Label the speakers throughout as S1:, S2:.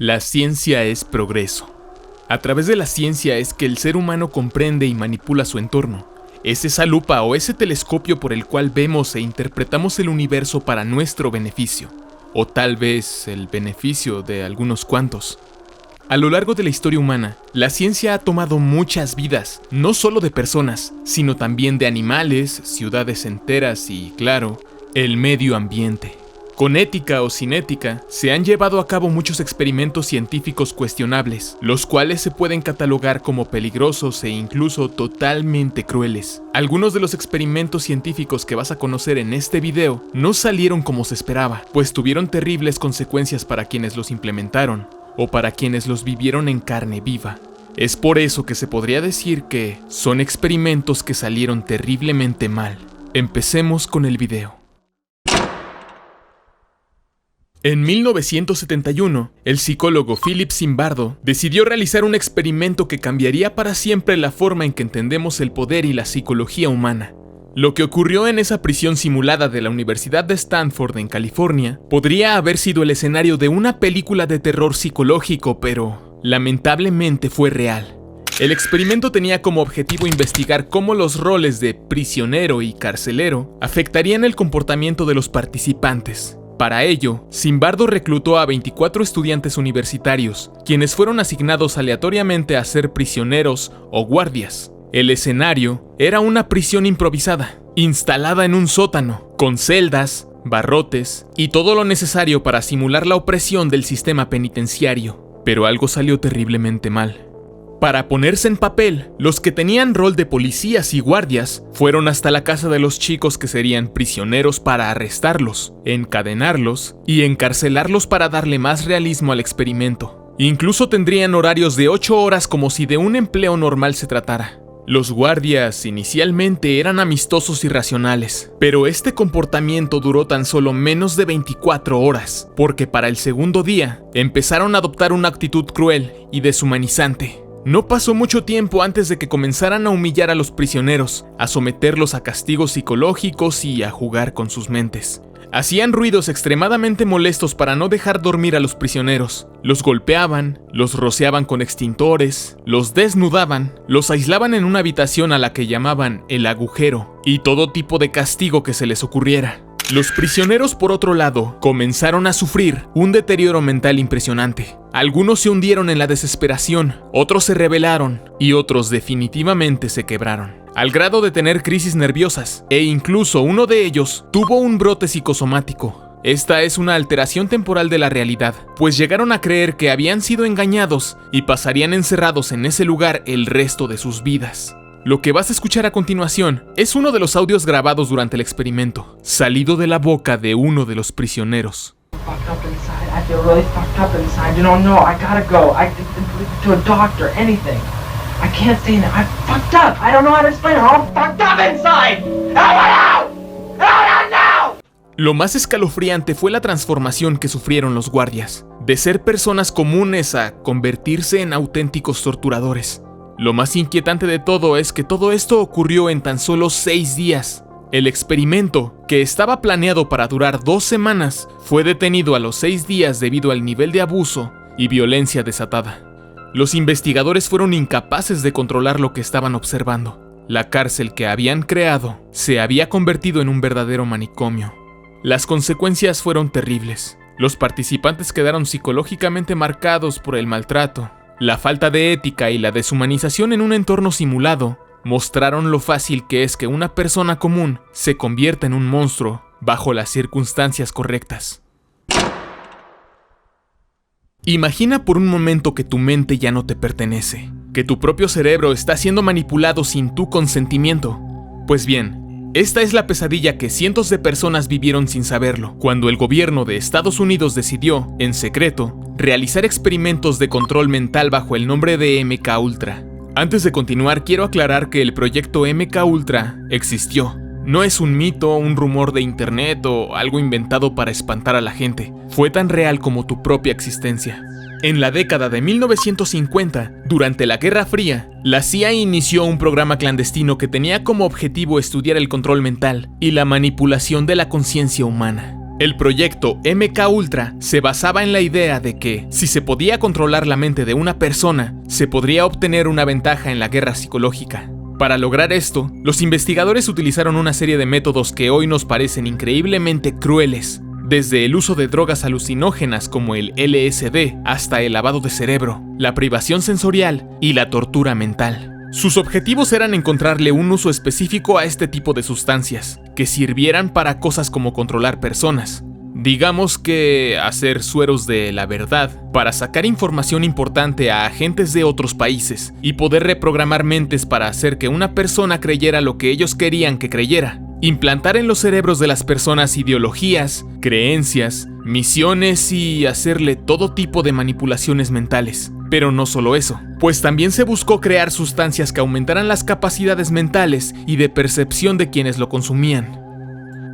S1: La ciencia es progreso. A través de la ciencia es que el ser humano comprende y manipula su entorno. Es esa lupa o ese telescopio por el cual vemos e interpretamos el universo para nuestro beneficio. O tal vez el beneficio de algunos cuantos. A lo largo de la historia humana, la ciencia ha tomado muchas vidas, no solo de personas, sino también de animales, ciudades enteras y, claro, el medio ambiente. Con ética o sin ética, se han llevado a cabo muchos experimentos científicos cuestionables, los cuales se pueden catalogar como peligrosos e incluso totalmente crueles. Algunos de los experimentos científicos que vas a conocer en este video no salieron como se esperaba, pues tuvieron terribles consecuencias para quienes los implementaron, o para quienes los vivieron en carne viva. Es por eso que se podría decir que son experimentos que salieron terriblemente mal. Empecemos con el video. En 1971, el psicólogo Philip Zimbardo decidió realizar un experimento que cambiaría para siempre la forma en que entendemos el poder y la psicología humana. Lo que ocurrió en esa prisión simulada de la Universidad de Stanford en California podría haber sido el escenario de una película de terror psicológico, pero lamentablemente fue real. El experimento tenía como objetivo investigar cómo los roles de prisionero y carcelero afectarían el comportamiento de los participantes. Para ello, Zimbardo reclutó a 24 estudiantes universitarios, quienes fueron asignados aleatoriamente a ser prisioneros o guardias. El escenario era una prisión improvisada, instalada en un sótano, con celdas, barrotes y todo lo necesario para simular la opresión del sistema penitenciario. Pero algo salió terriblemente mal. Para ponerse en papel, los que tenían rol de policías y guardias fueron hasta la casa de los chicos que serían prisioneros para arrestarlos, encadenarlos y encarcelarlos para darle más realismo al experimento. Incluso tendrían horarios de 8 horas como si de un empleo normal se tratara. Los guardias inicialmente eran amistosos y racionales, pero este comportamiento duró tan solo menos de 24 horas, porque para el segundo día empezaron a adoptar una actitud cruel y deshumanizante. No pasó mucho tiempo antes de que comenzaran a humillar a los prisioneros, a someterlos a castigos psicológicos y a jugar con sus mentes. Hacían ruidos extremadamente molestos para no dejar dormir a los prisioneros. Los golpeaban, los rociaban con extintores, los desnudaban, los aislaban en una habitación a la que llamaban el agujero, y todo tipo de castigo que se les ocurriera. Los prisioneros, por otro lado, comenzaron a sufrir un deterioro mental impresionante. Algunos se hundieron en la desesperación, otros se rebelaron y otros definitivamente se quebraron, al grado de tener crisis nerviosas, e incluso uno de ellos tuvo un brote psicosomático. Esta es una alteración temporal de la realidad, pues llegaron a creer que habían sido engañados y pasarían encerrados en ese lugar el resto de sus vidas. Lo que vas a escuchar a continuación es uno de los audios grabados durante el experimento, salido de la boca de uno de los prisioneros. Lo más escalofriante fue la transformación que sufrieron los guardias, de ser personas comunes a convertirse en auténticos torturadores. Lo más inquietante de todo es que todo esto ocurrió en tan solo 6 días. El experimento, que estaba planeado para durar 2 semanas, fue detenido a los 6 días debido al nivel de abuso y violencia desatada. Los investigadores fueron incapaces de controlar lo que estaban observando. La cárcel que habían creado se había convertido en un verdadero manicomio. Las consecuencias fueron terribles. Los participantes quedaron psicológicamente marcados por el maltrato. La falta de ética y la deshumanización en un entorno simulado mostraron lo fácil que es que una persona común se convierta en un monstruo bajo las circunstancias correctas. Imagina por un momento que tu mente ya no te pertenece, que tu propio cerebro está siendo manipulado sin tu consentimiento. Pues bien, esta es la pesadilla que cientos de personas vivieron sin saberlo, cuando el gobierno de Estados Unidos decidió, en secreto, realizar experimentos de control mental bajo el nombre de MKUltra. Antes de continuar, quiero aclarar que el proyecto MKUltra existió. No es un mito, un rumor de internet o algo inventado para espantar a la gente. Fue tan real como tu propia existencia. En la década de 1950, durante la Guerra Fría, la CIA inició un programa clandestino que tenía como objetivo estudiar el control mental y la manipulación de la conciencia humana. El proyecto MKUltra se basaba en la idea de que, si se podía controlar la mente de una persona, se podría obtener una ventaja en la guerra psicológica. Para lograr esto, los investigadores utilizaron una serie de métodos que hoy nos parecen increíblemente crueles, desde el uso de drogas alucinógenas como el LSD hasta el lavado de cerebro, la privación sensorial y la tortura mental. Sus objetivos eran encontrarle un uso específico a este tipo de sustancias, que sirvieran para cosas como controlar personas. Digamos que hacer sueros de la verdad para sacar información importante a agentes de otros países y poder reprogramar mentes para hacer que una persona creyera lo que ellos querían que creyera. Implantar en los cerebros de las personas ideologías, creencias, misiones y hacerle todo tipo de manipulaciones mentales. Pero no solo eso, pues también se buscó crear sustancias que aumentaran las capacidades mentales y de percepción de quienes lo consumían.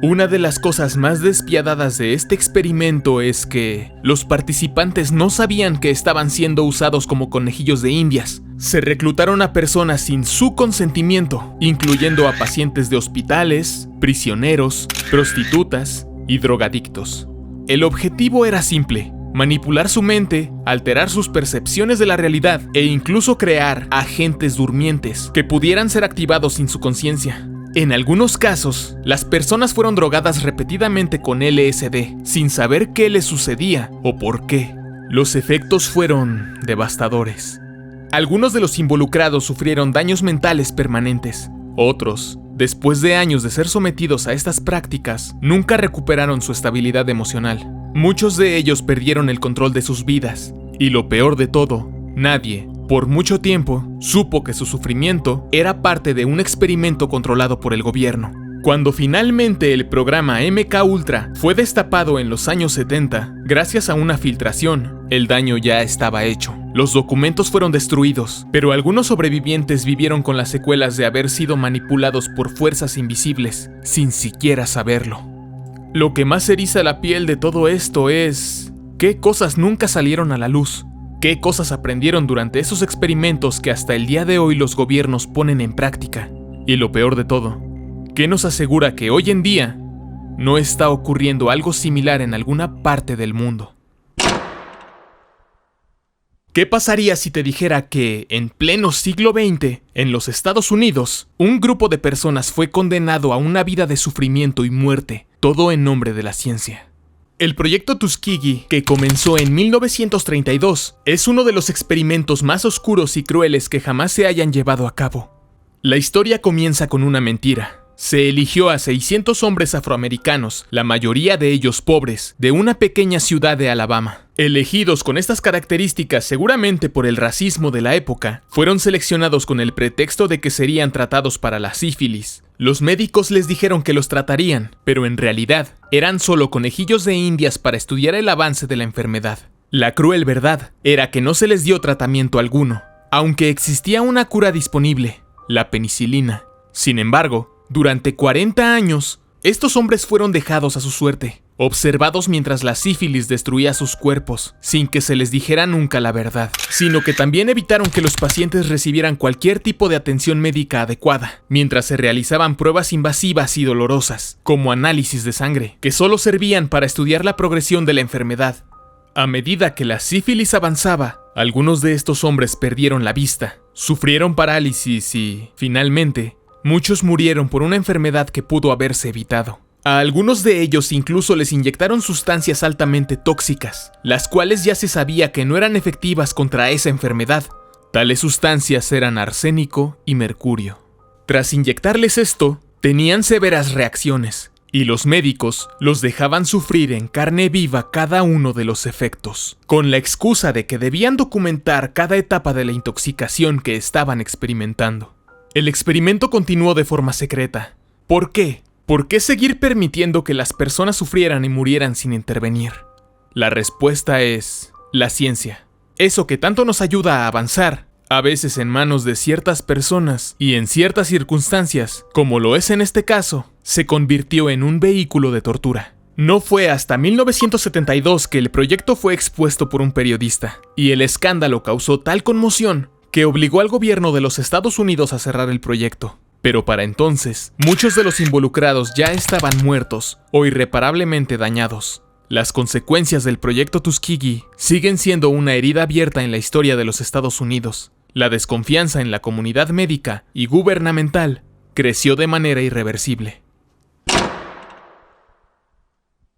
S1: Una de las cosas más despiadadas de este experimento es que los participantes no sabían que estaban siendo usados como conejillos de indias. Se reclutaron a personas sin su consentimiento, incluyendo a pacientes de hospitales, prisioneros, prostitutas y drogadictos. El objetivo era simple: manipular su mente, alterar sus percepciones de la realidad e incluso crear agentes durmientes que pudieran ser activados sin su conciencia. En algunos casos, las personas fueron drogadas repetidamente con LSD, sin saber qué les sucedía o por qué. Los efectos fueron devastadores. Algunos de los involucrados sufrieron daños mentales permanentes. Otros, después de años de ser sometidos a estas prácticas, nunca recuperaron su estabilidad emocional. Muchos de ellos perdieron el control de sus vidas. Y lo peor de todo, nadie, por mucho tiempo, supo que su sufrimiento era parte de un experimento controlado por el gobierno. Cuando finalmente el programa MKUltra fue destapado en los años 70, gracias a una filtración, el daño ya estaba hecho. Los documentos fueron destruidos, pero algunos sobrevivientes vivieron con las secuelas de haber sido manipulados por fuerzas invisibles, sin siquiera saberlo. Lo que más eriza la piel de todo esto es qué cosas nunca salieron a la luz. ¿Qué cosas aprendieron durante esos experimentos que hasta el día de hoy los gobiernos ponen en práctica? Y lo peor de todo, ¿qué nos asegura que hoy en día no está ocurriendo algo similar en alguna parte del mundo? ¿Qué pasaría si te dijera que, en pleno siglo XX, en los Estados Unidos, un grupo de personas fue condenado a una vida de sufrimiento y muerte, todo en nombre de la ciencia? El proyecto Tuskegee, que comenzó en 1932, es uno de los experimentos más oscuros y crueles que jamás se hayan llevado a cabo. La historia comienza con una mentira. Se eligió a 600 hombres afroamericanos, la mayoría de ellos pobres, de una pequeña ciudad de Alabama. Elegidos con estas características seguramente por el racismo de la época, fueron seleccionados con el pretexto de que serían tratados para la sífilis. Los médicos les dijeron que los tratarían, pero en realidad eran solo conejillos de indias para estudiar el avance de la enfermedad. La cruel verdad era que no se les dio tratamiento alguno, aunque existía una cura disponible, la penicilina. Sin embargo, durante 40 años, estos hombres fueron dejados a su suerte, observados mientras la sífilis destruía sus cuerpos, sin que se les dijera nunca la verdad, sino que también evitaron que los pacientes recibieran cualquier tipo de atención médica adecuada, mientras se realizaban pruebas invasivas y dolorosas, como análisis de sangre, que solo servían para estudiar la progresión de la enfermedad. A medida que la sífilis avanzaba, algunos de estos hombres perdieron la vista, sufrieron parálisis y, finalmente, muchos murieron por una enfermedad que pudo haberse evitado. A algunos de ellos incluso les inyectaron sustancias altamente tóxicas, las cuales ya se sabía que no eran efectivas contra esa enfermedad. Tales sustancias eran arsénico y mercurio. Tras inyectarles esto, tenían severas reacciones, y los médicos los dejaban sufrir en carne viva cada uno de los efectos, con la excusa de que debían documentar cada etapa de la intoxicación que estaban experimentando. El experimento continuó de forma secreta. ¿Por qué? ¿Por qué seguir permitiendo que las personas sufrieran y murieran sin intervenir? La respuesta es la ciencia. Eso que tanto nos ayuda a avanzar, a veces en manos de ciertas personas y en ciertas circunstancias, como lo es en este caso, se convirtió en un vehículo de tortura. No fue hasta 1972 que el proyecto fue expuesto por un periodista, y el escándalo causó tal conmoción que obligó al gobierno de los Estados Unidos a cerrar el proyecto. Pero para entonces, muchos de los involucrados ya estaban muertos o irreparablemente dañados. Las consecuencias del proyecto Tuskegee siguen siendo una herida abierta en la historia de los Estados Unidos. La desconfianza en la comunidad médica y gubernamental creció de manera irreversible.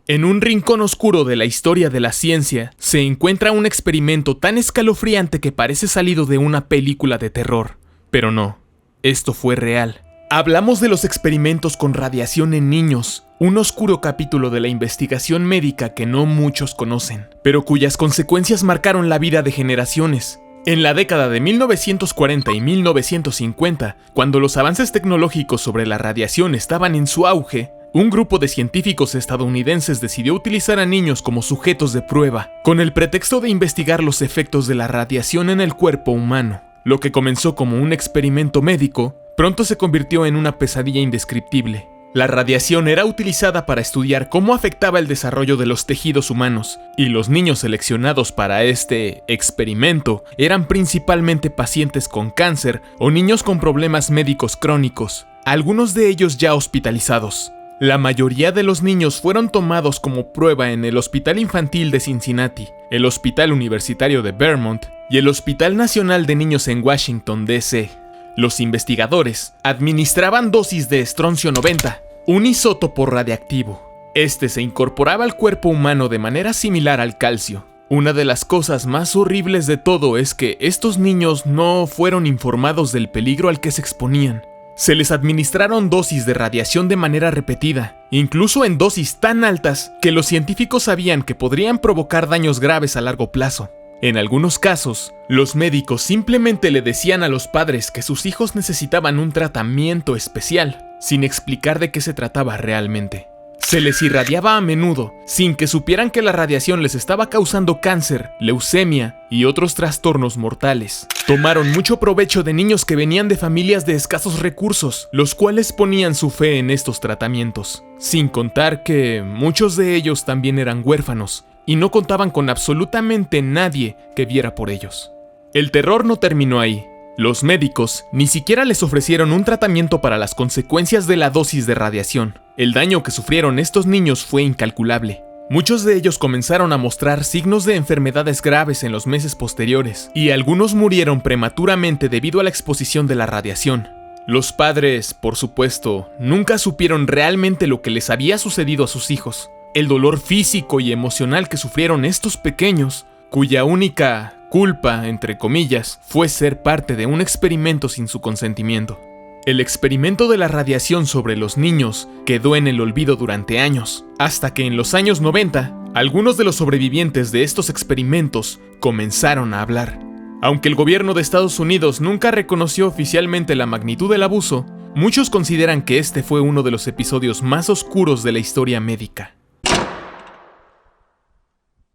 S1: En un rincón oscuro de la historia de la ciencia se encuentra un experimento tan escalofriante que parece salido de una película de terror. Pero no, esto fue real. Hablamos de los experimentos con radiación en niños, un oscuro capítulo de la investigación médica que no muchos conocen, pero cuyas consecuencias marcaron la vida de generaciones. En la década de 1940 y 1950, cuando los avances tecnológicos sobre la radiación estaban en su auge, un grupo de científicos estadounidenses decidió utilizar a niños como sujetos de prueba, con el pretexto de investigar los efectos de la radiación en el cuerpo humano. Lo que comenzó como un experimento médico, pronto se convirtió en una pesadilla indescriptible. La radiación era utilizada para estudiar cómo afectaba el desarrollo de los tejidos humanos, y los niños seleccionados para este experimento eran principalmente pacientes con cáncer o niños con problemas médicos crónicos, algunos de ellos ya hospitalizados. La mayoría de los niños fueron tomados como prueba en el Hospital Infantil de Cincinnati, el Hospital Universitario de Vermont y el Hospital Nacional de Niños en Washington, D.C. Los investigadores administraban dosis de estroncio 90, un isótopo radiactivo. Este se incorporaba al cuerpo humano de manera similar al calcio. Una de las cosas más horribles de todo es que estos niños no fueron informados del peligro al que se exponían. Se les administraron dosis de radiación de manera repetida, incluso en dosis tan altas que los científicos sabían que podrían provocar daños graves a largo plazo. En algunos casos, los médicos simplemente le decían a los padres que sus hijos necesitaban un tratamiento especial, sin explicar de qué se trataba realmente. Se les irradiaba a menudo, sin que supieran que la radiación les estaba causando cáncer, leucemia y otros trastornos mortales. Tomaron mucho provecho de niños que venían de familias de escasos recursos, los cuales ponían su fe en estos tratamientos, sin contar que muchos de ellos también eran huérfanos y no contaban con absolutamente nadie que viera por ellos. El terror no terminó ahí. Los médicos ni siquiera les ofrecieron un tratamiento para las consecuencias de la dosis de radiación. El daño que sufrieron estos niños fue incalculable. Muchos de ellos comenzaron a mostrar signos de enfermedades graves en los meses posteriores, y algunos murieron prematuramente debido a la exposición de la radiación. Los padres, por supuesto, nunca supieron realmente lo que les había sucedido a sus hijos. El dolor físico y emocional que sufrieron estos pequeños, cuya única culpa, entre comillas, fue ser parte de un experimento sin su consentimiento. El experimento de la radiación sobre los niños quedó en el olvido durante años, hasta que en los años 90, algunos de los sobrevivientes de estos experimentos comenzaron a hablar. Aunque el gobierno de Estados Unidos nunca reconoció oficialmente la magnitud del abuso, muchos consideran que este fue uno de los episodios más oscuros de la historia médica.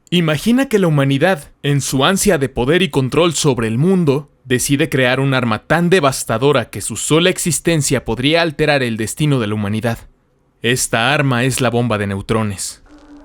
S1: Imagina que la humanidad, en su ansia de poder y control sobre el mundo, decide crear un arma tan devastadora que su sola existencia podría alterar el destino de la humanidad. Esta arma es la bomba de neutrones.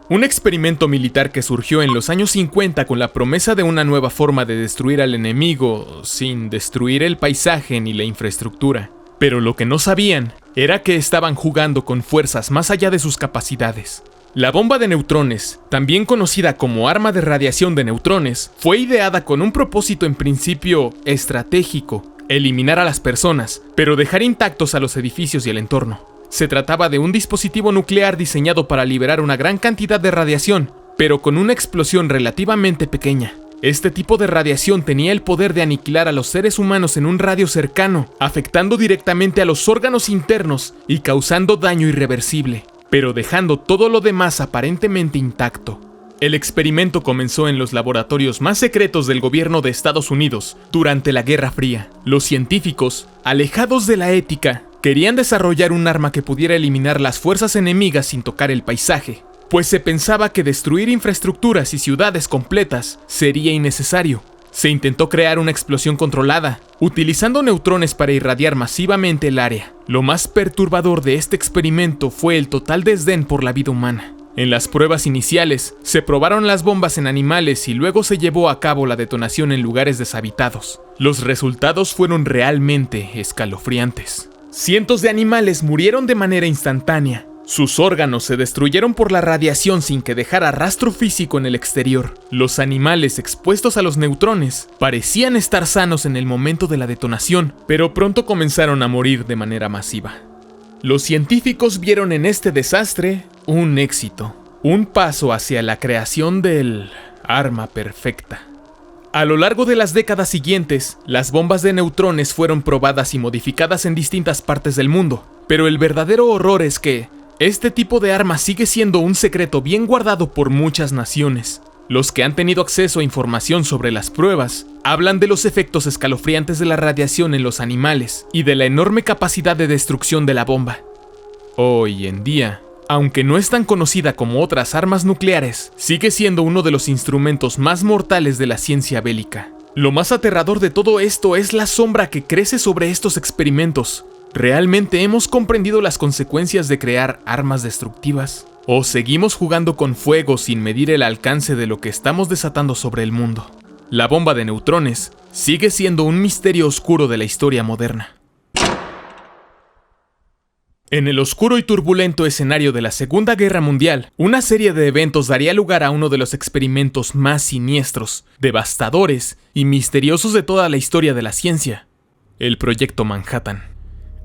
S1: Un experimento militar que surgió en los años 50 con la promesa de una nueva forma de destruir al enemigo sin destruir el paisaje ni la infraestructura. Pero lo que no sabían era que estaban jugando con fuerzas más allá de sus capacidades. La bomba de neutrones, también conocida como arma de radiación de neutrones, fue ideada con un propósito en principio estratégico: eliminar a las personas, pero dejar intactos a los edificios y el entorno. Se trataba de un dispositivo nuclear diseñado para liberar una gran cantidad de radiación, pero con una explosión relativamente pequeña. Este tipo de radiación tenía el poder de aniquilar a los seres humanos en un radio cercano, afectando directamente a los órganos internos y causando daño irreversible, pero dejando todo lo demás aparentemente intacto. El experimento comenzó en los laboratorios más secretos del gobierno de Estados Unidos durante la Guerra Fría. Los científicos, alejados de la ética, querían desarrollar un arma que pudiera eliminar las fuerzas enemigas sin tocar el paisaje, pues se pensaba que destruir infraestructuras y ciudades completas sería innecesario. Se intentó crear una explosión controlada, utilizando neutrones para irradiar masivamente el área. Lo más perturbador de este experimento fue el total desdén por la vida humana. En las pruebas iniciales, se probaron las bombas en animales y luego se llevó a cabo la detonación en lugares deshabitados. Los resultados fueron realmente escalofriantes. Cientos de animales murieron de manera instantánea. Sus órganos se destruyeron por la radiación sin que dejara rastro físico en el exterior. Los animales expuestos a los neutrones parecían estar sanos en el momento de la detonación, pero pronto comenzaron a morir de manera masiva. Los científicos vieron en este desastre un éxito, un paso hacia la creación del arma perfecta. A lo largo de las décadas siguientes, las bombas de neutrones fueron probadas y modificadas en distintas partes del mundo, pero el verdadero horror es que este tipo de arma sigue siendo un secreto bien guardado por muchas naciones. Los que han tenido acceso a información sobre las pruebas hablan de los efectos escalofriantes de la radiación en los animales y de la enorme capacidad de destrucción de la bomba. Hoy en día, aunque no es tan conocida como otras armas nucleares, sigue siendo uno de los instrumentos más mortales de la ciencia bélica. Lo más aterrador de todo esto es la sombra que crece sobre estos experimentos. ¿Realmente hemos comprendido las consecuencias de crear armas destructivas? ¿O seguimos jugando con fuego sin medir el alcance de lo que estamos desatando sobre el mundo? La bomba de neutrones sigue siendo un misterio oscuro de la historia moderna. En el oscuro y turbulento escenario de la Segunda Guerra Mundial, una serie de eventos daría lugar a uno de los experimentos más siniestros, devastadores y misteriosos de toda la historia de la ciencia: el Proyecto Manhattan.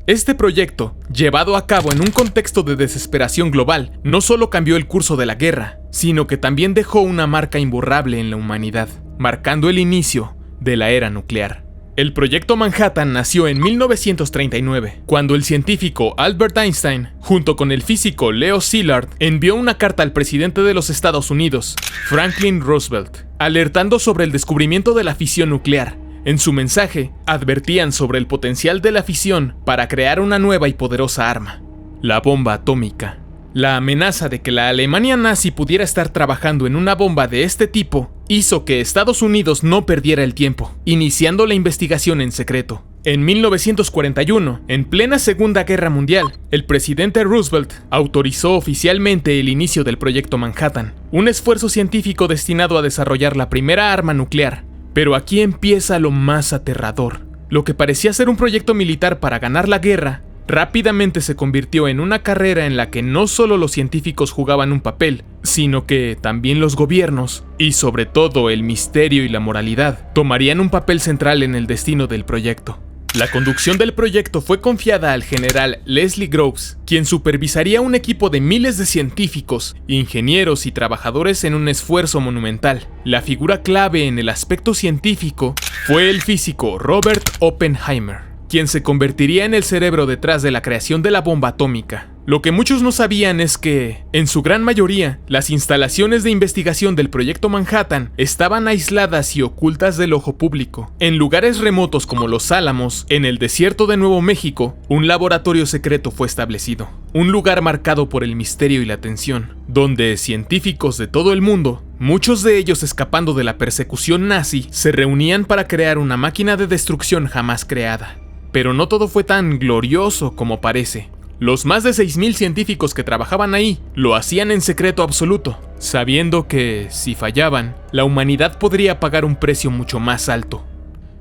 S1: Este proyecto, llevado a cabo en un contexto de desesperación global, no solo cambió el curso de la guerra, sino que también dejó una marca imborrable en la humanidad, marcando el inicio de la era nuclear. El Proyecto Manhattan nació en 1939, cuando el científico Albert Einstein, junto con el físico Leo Szilard, envió una carta al presidente de los Estados Unidos, Franklin Roosevelt, alertando sobre el descubrimiento de la fisión nuclear. En su mensaje, advertían sobre el potencial de la fisión para crear una nueva y poderosa arma: la bomba atómica. La amenaza de que la Alemania nazi pudiera estar trabajando en una bomba de este tipo hizo que Estados Unidos no perdiera el tiempo, iniciando la investigación en secreto. En 1941, en plena Segunda Guerra Mundial, el presidente Roosevelt autorizó oficialmente el inicio del Proyecto Manhattan, un esfuerzo científico destinado a desarrollar la primera arma nuclear. Pero aquí empieza lo más aterrador. Lo que parecía ser un proyecto militar para ganar la guerra, rápidamente se convirtió en una carrera en la que no solo los científicos jugaban un papel, sino que también los gobiernos, y sobre todo el misterio y la moralidad, tomarían un papel central en el destino del proyecto. La conducción del proyecto fue confiada al general Leslie Groves, quien supervisaría un equipo de miles de científicos, ingenieros y trabajadores en un esfuerzo monumental. La figura clave en el aspecto científico fue el físico Robert Oppenheimer, quien se convertiría en el cerebro detrás de la creación de la bomba atómica. Lo que muchos no sabían es que, en su gran mayoría, las instalaciones de investigación del Proyecto Manhattan estaban aisladas y ocultas del ojo público. En lugares remotos como Los Álamos, en el desierto de Nuevo México, un laboratorio secreto fue establecido. Un lugar marcado por el misterio y la tensión, donde científicos de todo el mundo, muchos de ellos escapando de la persecución nazi, se reunían para crear una máquina de destrucción jamás creada. Pero no todo fue tan glorioso como parece. Los más de 6,000 científicos que trabajaban ahí lo hacían en secreto absoluto, sabiendo que, si fallaban, la humanidad podría pagar un precio mucho más alto.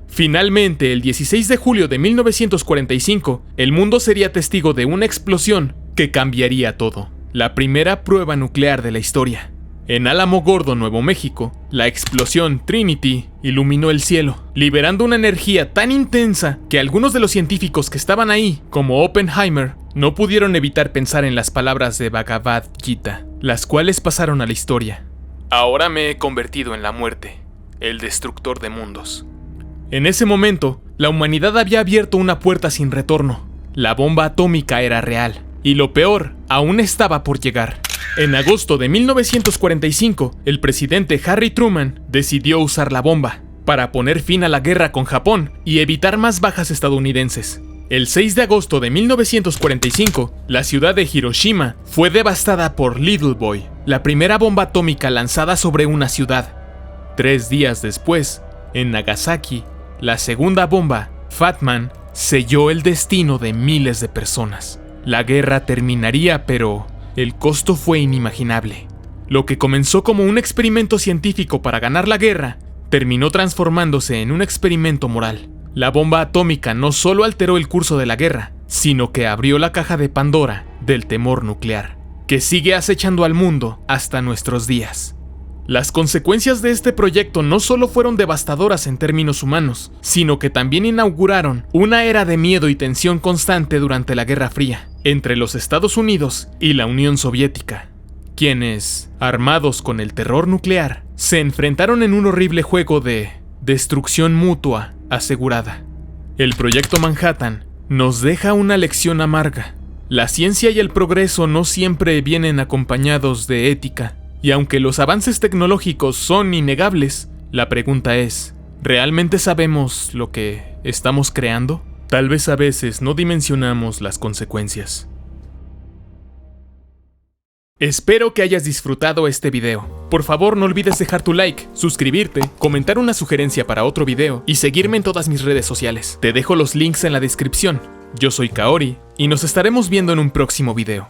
S1: Finalmente, el 16 de julio de 1945, el mundo sería testigo de una explosión que cambiaría todo: la primera prueba nuclear de la historia. En Alamogordo, Nuevo México, la explosión Trinity iluminó el cielo, liberando una energía tan intensa que algunos de los científicos que estaban ahí, como Oppenheimer, no pudieron evitar pensar en las palabras de Bhagavad Gita, las cuales pasaron a la historia. Ahora me he convertido en la muerte, el destructor de mundos. En ese momento, la humanidad había abierto una puerta sin retorno. La bomba atómica era real, y lo peor aún estaba por llegar. En agosto de 1945, el presidente Harry Truman decidió usar la bomba para poner fin a la guerra con Japón y evitar más bajas estadounidenses. El 6 de agosto de 1945, la ciudad de Hiroshima fue devastada por Little Boy, la primera bomba atómica lanzada sobre una ciudad. 3 días después, en Nagasaki, la segunda bomba, Fat Man, selló el destino de miles de personas. La guerra terminaría, pero el costo fue inimaginable. Lo que comenzó como un experimento científico para ganar la guerra, terminó transformándose en un experimento moral. La bomba atómica no solo alteró el curso de la guerra, sino que abrió la caja de Pandora del temor nuclear, que sigue acechando al mundo hasta nuestros días. Las consecuencias de este proyecto no solo fueron devastadoras en términos humanos, sino que también inauguraron una era de miedo y tensión constante durante la Guerra Fría, entre los Estados Unidos y la Unión Soviética, quienes, armados con el terror nuclear, se enfrentaron en un horrible juego de destrucción mutua asegurada. El Proyecto Manhattan nos deja una lección amarga. La ciencia y el progreso no siempre vienen acompañados de ética. Y aunque los avances tecnológicos son innegables, la pregunta es, ¿realmente sabemos lo que estamos creando? Tal vez a veces no dimensionamos las consecuencias. Espero que hayas disfrutado este video. Por favor, no olvides dejar tu like, suscribirte, comentar una sugerencia para otro video y seguirme en todas mis redes sociales. Te dejo los links en la descripción. Yo soy Kaori y nos estaremos viendo en un próximo video.